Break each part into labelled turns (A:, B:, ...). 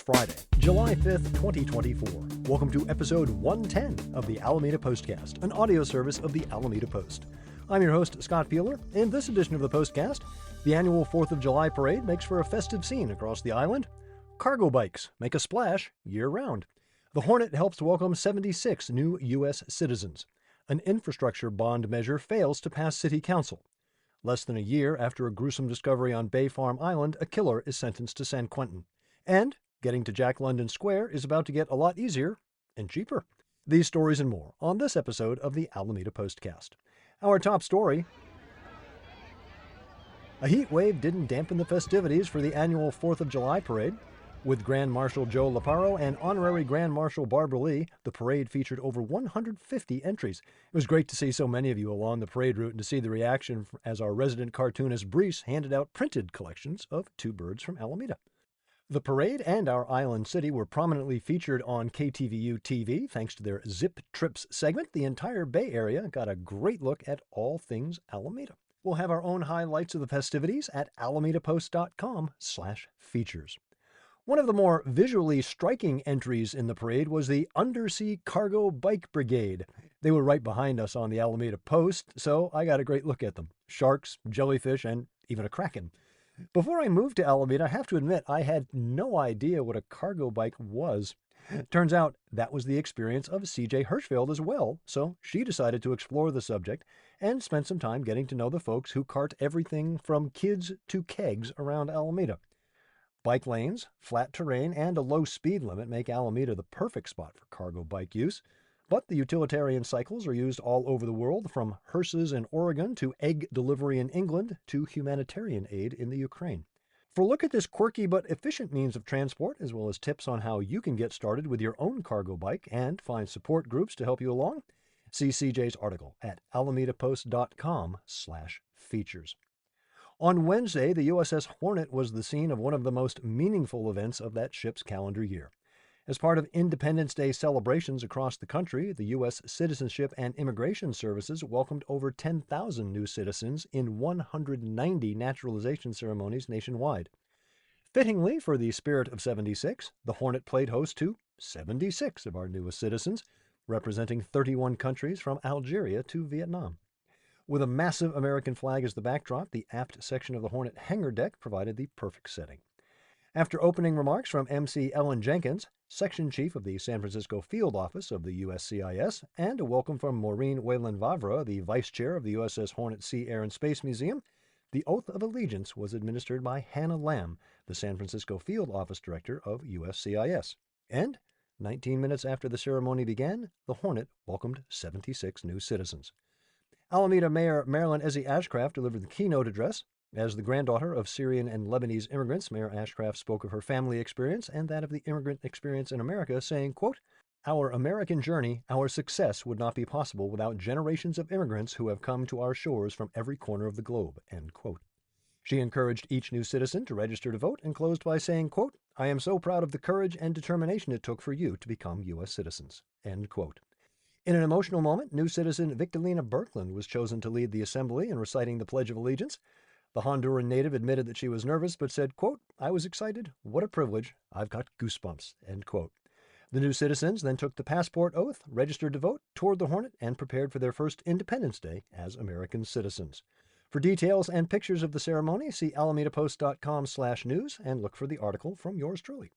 A: Friday, July 5th, 2024. Welcome to episode 110 of the Alameda Postcast, an audio service of the Alameda Post. I'm your host, Scott Peeler. In this edition of the Postcast, the annual 4th of July parade makes for a festive scene across the island. Cargo bikes make a splash year-round. The Hornet helps welcome 76 new U.S. citizens. An infrastructure bond measure fails to pass City Council. Less than a year after a gruesome discovery on Bay Farm Island, a killer is sentenced to San Quentin. And getting to Jack London Square is about to get a lot easier and cheaper. These stories and more on this episode of the Alameda Postcast. Our top story: a heat wave didn't dampen the festivities for the annual 4th of July parade. With Grand Marshal Joe Laparo and Honorary Grand Marshal Barbara Lee, the parade featured over 150 entries. It was great to see so many of you along the parade route and to see the reaction as our resident cartoonist Brees handed out printed collections of Two Birds from Alameda. The parade and our island city were prominently featured on KTVU TV thanks to their Zip Trips segment. The entire Bay Area got a great look at all things Alameda. We'll have our own highlights of the festivities at alamedapost.com/features. One of the more visually striking entries in the parade was the Undersea Cargo Bike Brigade. They were right behind us on the Alameda Post, so I got a great look at them. Sharks, jellyfish, and even a kraken. Before I moved to Alameda, I have to admit I had no idea what a cargo bike was. Turns out that was the experience of C.J. Hirschfeld as well, so she decided to explore the subject and spent some time getting to know the folks who cart everything from kids to kegs around Alameda. Bike lanes, flat terrain, and a low speed limit make Alameda the perfect spot for cargo bike use. But the utilitarian cycles are used all over the world, from hearses in Oregon to egg delivery in England to humanitarian aid in the Ukraine. For a look at this quirky but efficient means of transport, as well as tips on how you can get started with your own cargo bike and find support groups to help you along, see CJ's article at alamedapost.com/features. On Wednesday, the USS Hornet was the scene of one of the most meaningful events of that ship's calendar year. As part of Independence Day celebrations across the country, the U.S. Citizenship and Immigration Services welcomed over 10,000 new citizens in 190 naturalization ceremonies nationwide. Fittingly, for the spirit of 76, the Hornet played host to 76 of our newest citizens, representing 31 countries from Algeria to Vietnam. With a massive American flag as the backdrop, the aft section of the Hornet hangar deck provided the perfect setting. After opening remarks from MC Ellen Jenkins, Section Chief of the San Francisco Field Office of the USCIS, and a welcome from Maureen Whalen-Vavra, the Vice Chair of the USS Hornet Sea, Air, and Space Museum, the Oath of Allegiance was administered by Hannah Lamb, the San Francisco Field Office Director of USCIS. And 19 minutes after the ceremony began, the Hornet welcomed 76 new citizens. Alameda Mayor Marilyn Ezzy Ashcraft delivered the keynote address. As the granddaughter of Syrian and Lebanese immigrants, Mayor Ashcraft spoke of her family experience and that of the immigrant experience in America, saying, quote, "Our American journey, our success would not be possible without generations of immigrants who have come to our shores from every corner of the globe," end quote. She encouraged each new citizen to register to vote and closed by saying, quote, "I am so proud of the courage and determination it took for you to become U.S. citizens," end quote. In an emotional moment, new citizen Victorina Birkland was chosen to lead the assembly in reciting the Pledge of Allegiance. The Honduran native admitted that she was nervous, but said, quote, "I was excited. What a privilege. I've got goosebumps," end quote. The new citizens then took the passport oath, registered to vote, toured the Hornet, and prepared for their first Independence Day as American citizens. For details and pictures of the ceremony, see alamedapost.com/news and look for the article from yours truly.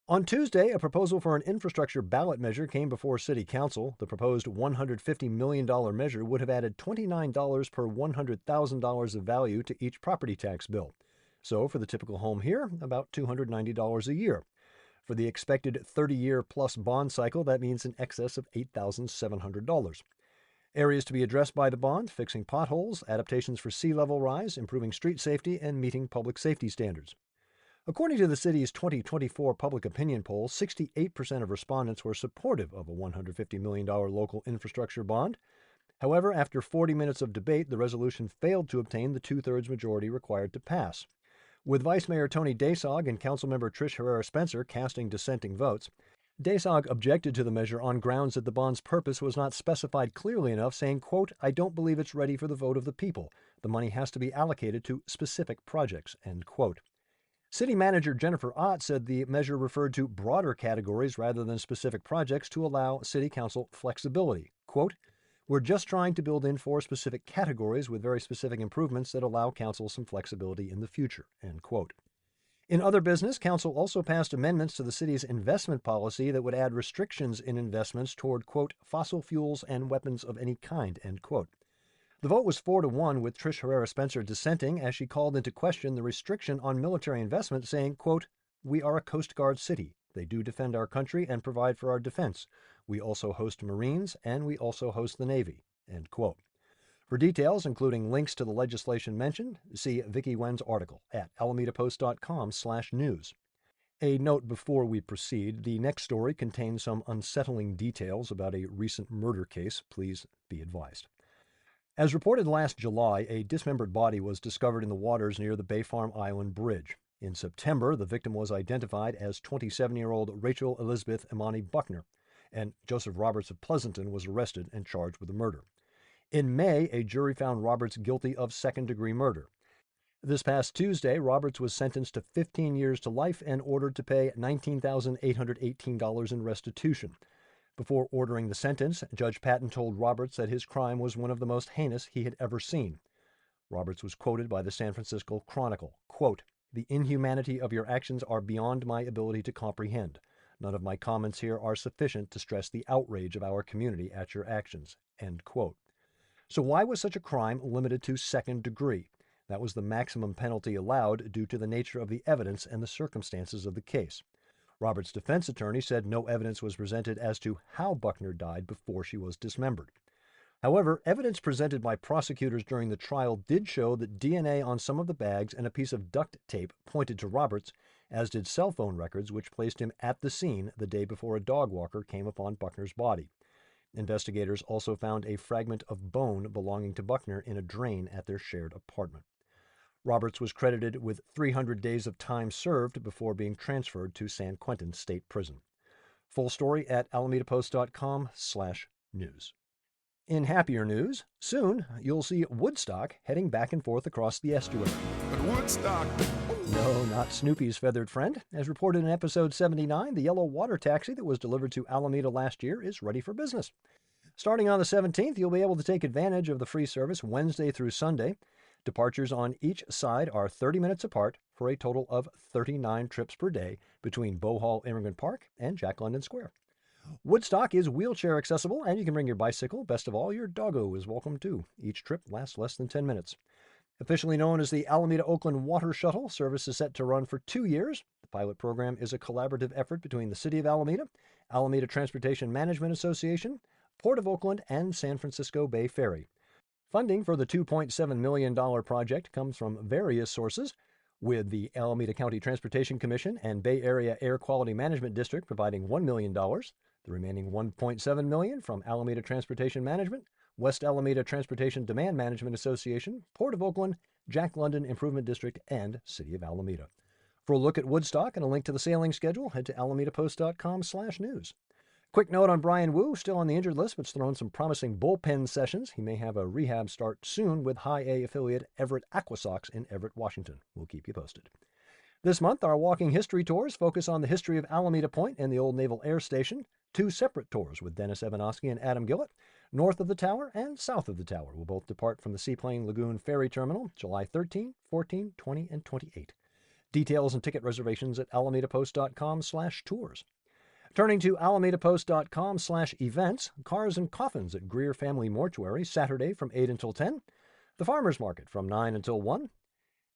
A: On Tuesday, a proposal for an infrastructure ballot measure came before City Council. The proposed $150 million measure would have added $29 per $100,000 of value to each property tax bill. So for the typical home here, about $290 a year. For the expected 30-year plus bond cycle, that means in excess of $8,700. Areas to be addressed by the bond: fixing potholes, adaptations for sea level rise, improving street safety, and meeting public safety standards. According to the city's 2024 public opinion poll, 68% of respondents were supportive of a $150 million local infrastructure bond. However, after 40 minutes of debate, the resolution failed to obtain the two-thirds majority required to pass. With Vice Mayor Tony Desog and Councilmember Trish Herrera Spencer casting dissenting votes, Desog objected to the measure on grounds that the bond's purpose was not specified clearly enough, saying, quote, "I don't believe it's ready for the vote of the people. The money has to be allocated to specific projects," end quote. City Manager Jennifer Ott said the measure referred to broader categories rather than specific projects to allow City Council flexibility. Quote, "We're just trying to build in 4 specific categories with very specific improvements that allow Council some flexibility in the future." End quote. In other business, Council also passed amendments to the city's investment policy that would add restrictions in investments toward, quote, "fossil fuels and weapons of any kind," end quote. The vote was 4-1, with Trish Herrera Spencer dissenting as she called into question the restriction on military investment, saying, quote, "We are a Coast Guard city. They do defend our country and provide for our defense. We also host Marines, and we also host the Navy," end quote. For details, including links to the legislation mentioned, see Vicki Wen's article at alamedapost.com/news. A note before we proceed, the next story contains some unsettling details about a recent murder case. Please be advised. As reported last July, a dismembered body was discovered in the waters near the Bay Farm Island Bridge. In September, the victim was identified as 27-year-old Rachel Elizabeth Imani Buckner, and Joseph Roberts of Pleasanton was arrested and charged with the murder. In May, a jury found Roberts guilty of second-degree murder. This past Tuesday, Roberts was sentenced to 15 years to life and ordered to pay $19,818 in restitution. Before ordering the sentence, Judge Patton told Roberts that his crime was one of the most heinous he had ever seen. Roberts was quoted by the San Francisco Chronicle, quote, "The inhumanity of your actions are beyond my ability to comprehend. None of my comments here are sufficient to stress the outrage of our community at your actions," end quote. So why was such a crime limited to second degree? That was the maximum penalty allowed due to the nature of the evidence and the circumstances of the case. Roberts' defense attorney said no evidence was presented as to how Buckner died before she was dismembered. However, evidence presented by prosecutors during the trial did show that DNA on some of the bags and a piece of duct tape pointed to Roberts, as did cell phone records which placed him at the scene the day before a dog walker came upon Buckner's body. Investigators also found a fragment of bone belonging to Buckner in a drain at their shared apartment. Roberts was credited with 300 days of time served before being transferred to San Quentin State Prison. Full story at alamedapost.com/news. In happier news, soon you'll see Woodstock heading back and forth across the estuary.
B: But Woodstock!
A: No, not Snoopy's feathered friend. As reported in episode 79, the yellow water taxi that was delivered to Alameda last year is ready for business. Starting on the 17th, you'll be able to take advantage of the free service Wednesday through Sunday. Departures on each side are 30 minutes apart for a total of 39 trips per day between Bohall Immigrant Park and Jack London Square. Woodstock is wheelchair accessible, and you can bring your bicycle. Best of all, your doggo is welcome too. Each trip lasts less than 10 minutes. Officially known as the Alameda Oakland Water Shuttle, service is set to run for 2 years. The pilot program is a collaborative effort between the City of Alameda, Alameda Transportation Management Association, Port of Oakland, and San Francisco Bay Ferry. Funding for the $2.7 million project comes from various sources, with the Alameda County Transportation Commission and Bay Area Air Quality Management District providing $1 million, the remaining $1.7 million from Alameda Transportation Management, West Alameda Transportation Demand Management Association, Port of Oakland, Jack London Improvement District, and City of Alameda. For a look at Woodstock and a link to the sailing schedule, head to alamedapost.com/news. Quick note on Brian Wu, still on the injured list, but throwing some promising bullpen sessions. He may have a rehab start soon with High A affiliate Everett Aquasox in Everett, Washington. We'll keep you posted. This month, our walking history tours focus on the history of Alameda Point and the Old Naval Air Station. 2 separate tours with Dennis Evanosky and Adam Gillett. North of the tower and south of the tower will both depart from the Seaplane Lagoon Ferry Terminal July 13, 14, 20, and 28. Details and ticket reservations at alamedapost.com/tours. Turning to alamedapost.com/events, Cars and Coffins at Greer Family Mortuary, Saturday from 8 until 10. The Farmers Market from 9 until 1.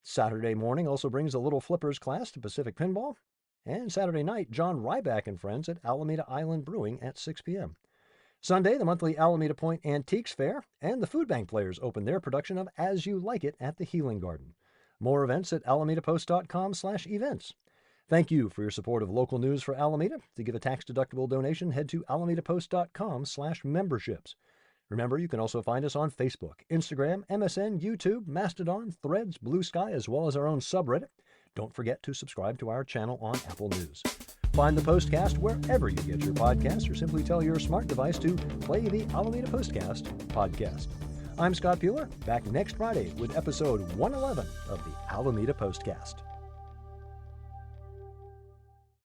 A: Saturday morning also brings the Little Flippers class to Pacific Pinball. And Saturday night, John Ryback and friends at Alameda Island Brewing at 6 p.m. Sunday, the monthly Alameda Point Antiques Fair, and the Food Bank Players open their production of As You Like It at the Healing Garden. More events at alamedapost.com/events. Thank you for your support of local news for Alameda. To give a tax-deductible donation, head to alamedapost.com/memberships. Remember, you can also find us on Facebook, Instagram, MSN, YouTube, Mastodon, Threads, Blue Sky, as well as our own subreddit. Don't forget to subscribe to our channel on Apple News. Find the Postcast wherever you get your podcasts, or simply tell your smart device to play the Alameda Postcast podcast. I'm Scott Bueller, back next Friday with episode 111 of the Alameda Postcast.